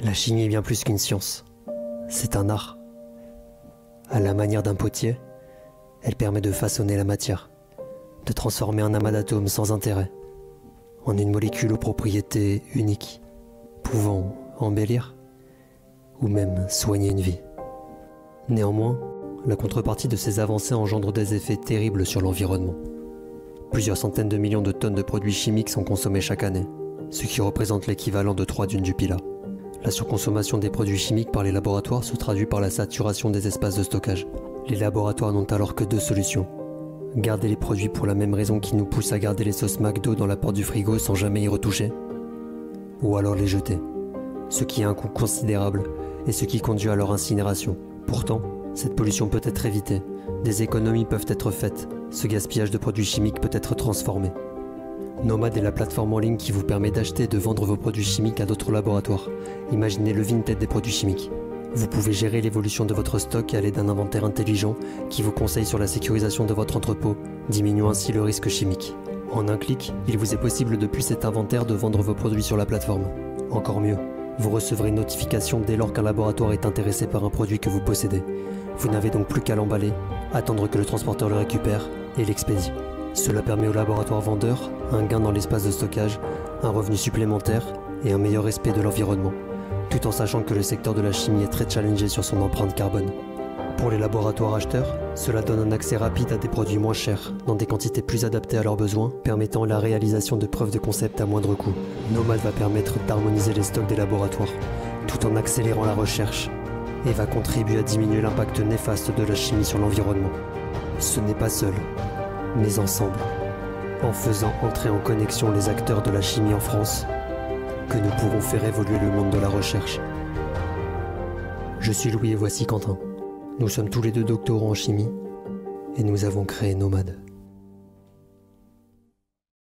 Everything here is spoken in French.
La chimie est bien plus qu'une science. C'est un art. À la manière d'un potier, elle permet de façonner la matière, de transformer un amas d'atomes sans intérêt en une molécule aux propriétés uniques, pouvant embellir ou même soigner une vie. Néanmoins, la contrepartie de ces avancées engendre des effets terribles sur l'environnement. Plusieurs centaines de millions de tonnes de produits chimiques sont consommés chaque année, ce qui représente l'équivalent de 3 dunes du Pilat. La surconsommation des produits chimiques par les laboratoires se traduit par la saturation des espaces de stockage. Les laboratoires n'ont alors que 2 solutions. Garder les produits pour la même raison qui nous pousse à garder les sauces McDo dans la porte du frigo sans jamais y retoucher. Ou alors les jeter, ce qui a un coût considérable et ce qui conduit à leur incinération. Pourtant, cette pollution peut être évitée, des économies peuvent être faites, ce gaspillage de produits chimiques peut être transformé. Nomad est la plateforme en ligne qui vous permet d'acheter et de vendre vos produits chimiques à d'autres laboratoires. Imaginez le Vinted des produits chimiques. Vous pouvez gérer l'évolution de votre stock à l'aide d'un inventaire intelligent qui vous conseille sur la sécurisation de votre entrepôt, diminuant ainsi le risque chimique. En un clic, il vous est possible depuis cet inventaire de vendre vos produits sur la plateforme. Encore mieux, vous recevrez une notification dès lors qu'un laboratoire est intéressé par un produit que vous possédez. Vous n'avez donc plus qu'à l'emballer, attendre que le transporteur le récupère et l'expédie. Cela permet au laboratoire vendeur un gain dans l'espace de stockage, un revenu supplémentaire et un meilleur respect de l'environnement, tout en sachant que le secteur de la chimie est très challengé sur son empreinte carbone. Pour les laboratoires acheteurs, cela donne un accès rapide à des produits moins chers, dans des quantités plus adaptées à leurs besoins, permettant la réalisation de preuves de concept à moindre coût. Nomad va permettre d'harmoniser les stocks des laboratoires, tout en accélérant la recherche, et va contribuer à diminuer l'impact néfaste de la chimie sur l'environnement. Ce n'est pas seul, mais ensemble, en faisant entrer en connexion les acteurs de la chimie en France, que nous pourrons faire évoluer le monde de la recherche. Je suis Louis et voici Quentin. Nous sommes tous les deux doctorants en chimie et nous avons créé Nomad.